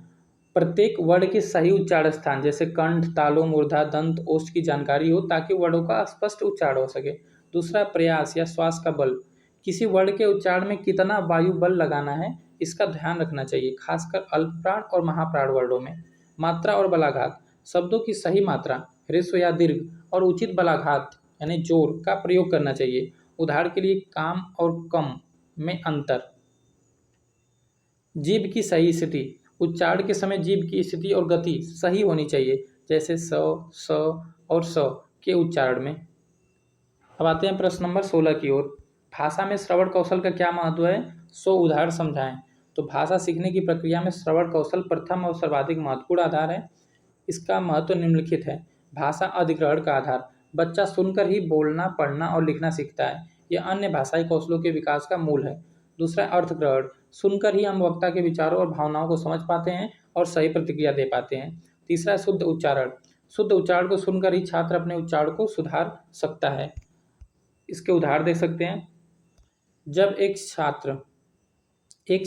Speaker 1: प्रत्येक वर्ण के सही उच्चारण स्थान जैसे कंठ, तालु, मूर्धा, दंत, ओष्ठ की जानकारी हो ताकि वर्णों का स्पष्ट उच्चारण हो सके। दूसरा प्रयास या श्वास का बल, किसी वर्ण के उच्चारण में कितना वायु बल लगाना है इसका ध्यान रखना चाहिए, खासकर अल्पप्राण और महाप्राण वर्णों में। मात्रा और बलाघात, शब्दों की सही मात्रा, ह्रस्व या दीर्घ और उचित बलाघात यानी जोर का प्रयोग करना चाहिए। उदाहरण के लिए काम और कम में अंतर। जीभ की सही स्थिति, उच्चारण के समय जीभ की स्थिति और गति सही होनी चाहिए, जैसे स और स के उच्चारण में। अब आते हैं प्रश्न नंबर 16 की ओर। भाषा में श्रवण कौशल का क्या महत्व है, सो उदाहरण समझाएं। तो भाषा सीखने की प्रक्रिया में श्रवण कौशल प्रथम और सर्वाधिक महत्वपूर्ण आधार है। इसका महत्व निम्नलिखित है। भाषा अधिग्रहण का आधार, बच्चा सुनकर ही बोलना, पढ़ना और लिखना सीखता है। यह अन्य भाषाई कौशलों के विकास का मूल है। दूसरा, अर्थग्रहण, सुनकर ही हम वक्ता के विचारों और भावनाओं को समझ पाते हैं और सही प्रतिक्रिया दे पाते हैं। तीसरा, शुद्ध उच्चारण, शुद्ध उच्चारण को सुनकर ही छात्र अपने उच्चारण को सुधार सकता है। इसके उदाहरण देख सकते हैं। जब एक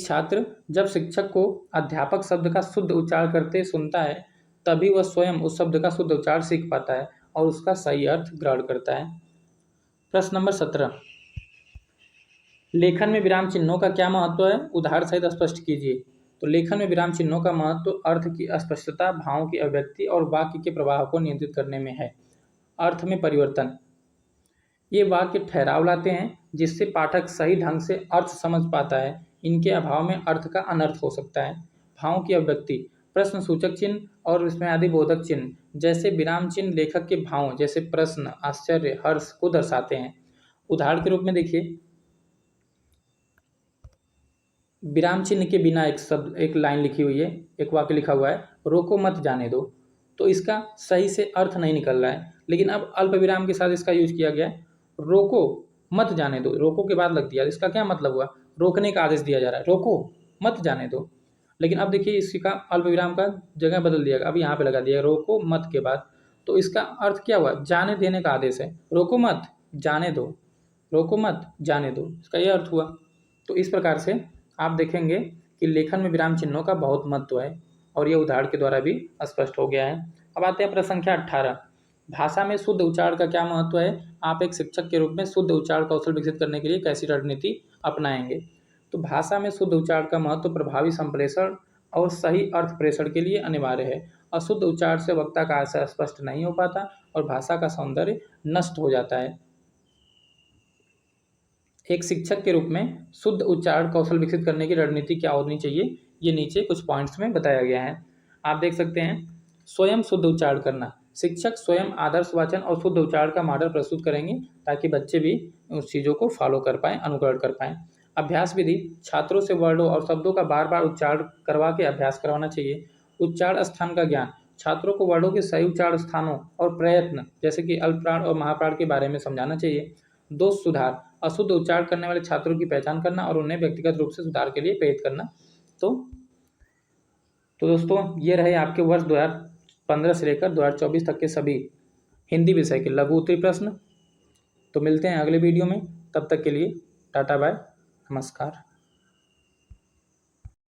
Speaker 1: छात्र जब शिक्षक को अध्यापक शब्द का शुद्ध उच्चारण करते सुनता है, तभी वह स्वयं उस शब्द का शुद्ध उच्चारण सीख पाता है और उसका सही अर्थ ग्रहण करता है। प्रश्न नंबर 17, लेखन में विराम चिन्हों का क्या महत्व है, उदाहरण सहित स्पष्ट कीजिए। तो लेखन में विराम चिन्हों का महत्व अर्थ की स्पष्टता, भावों की अभिव्यक्ति और वाक्य के प्रवाह को नियंत्रित करने में है। अर्थ में परिवर्तन, ये वाक्य ठहराव लाते हैं जिससे पाठक सही ढंग से अर्थ समझ पाता है। इनके अभाव में अर्थ का अनर्थ हो सकता है। भावों की अभिव्यक्ति, प्रश्न सूचक चिन्ह और विस्मयादिबोधक चिन्ह जैसे विराम चिन्ह लेखक के भावों जैसे प्रश्न, आश्चर्य, हर्ष को दर्शाते हैं। उदाहरण के रूप में देखिए, विराम चिन्ह के बिना एक लाइन लिखी हुई है, एक वाक्य लिखा हुआ है, रोको मत जाने दो। तो इसका सही से अर्थ नहीं निकल रहा है, लेकिन अब अल्प विराम के साथ इसका यूज किया गया है। रोको मत जाने दो, रोको के बाद लग दिया, इसका क्या मतलब हुआ, रोकने का आदेश दिया जा रहा है, रोको मत जाने दो। लेकिन अब देखिए इसका अल्प विराम का जगह बदल दिया, अब यहाँ पे लगा दिया रोको मत के बाद। तो इसका अर्थ क्या हुआ, जाने देने का आदेश है, रोको मत जाने दो, रोको मत जाने दो, इसका यह अर्थ हुआ। तो इस प्रकार से आप देखेंगे कि लेखन में विराम चिन्हों का बहुत महत्व है और यह उदाहरण के द्वारा भी स्पष्ट हो गया है। अब आते हैं प्रश्न संख्या 18, भाषा में शुद्ध उच्चारण का क्या महत्व है, आप एक शिक्षक के रूप में शुद्ध उच्चारण कौशल विकसित करने के लिए कैसी रणनीति अपनाएंगे। तो भाषा में शुद्ध उच्चारण का महत्व प्रभावी संप्रेषण और सही अर्थ प्रेषण के लिए अनिवार्य है। अशुद्ध उच्चारण से वक्ता का आशय स्पष्ट नहीं हो पाता और भाषा का सौंदर्य नष्ट हो जाता है। एक शिक्षक के रूप में शुद्ध उच्चारण कौशल विकसित करने की रणनीति क्या होनी चाहिए, ये नीचे कुछ पॉइंट्स में बताया गया है। आप देख सकते हैं, स्वयं शुद्ध उच्चारण करना, शिक्षक स्वयं आदर्श वाचन और शुद्ध उच्चारण का मॉडल प्रस्तुत करेंगे ताकि बच्चे भी उस चीज़ों को फॉलो कर पाएँ, अनुकरण कर पाएँ। अभ्यास विधि, छात्रों से वर्णों और शब्दों का बार बार उच्चारण करवा के अभ्यास करवाना चाहिए। उच्चारण स्थान का ज्ञान, छात्रों को वर्णों के सही उच्चारण स्थानों और प्रयत्न जैसे कि अल्पप्राण और महाप्राण के बारे में समझाना चाहिए। दोष सुधार, अशुद्ध उच्चारण करने वाले छात्रों की पहचान करना और उन्हें व्यक्तिगत रूप से सुधार के लिए प्रेरित करना। तो दोस्तों ये रहे आपके वर्ष 2015 से लेकर 2024 तक के सभी हिंदी विषय के लघु उत्तरीय प्रश्न। तो मिलते हैं अगले वीडियो में, तब तक के लिए टाटा बाय, नमस्कार।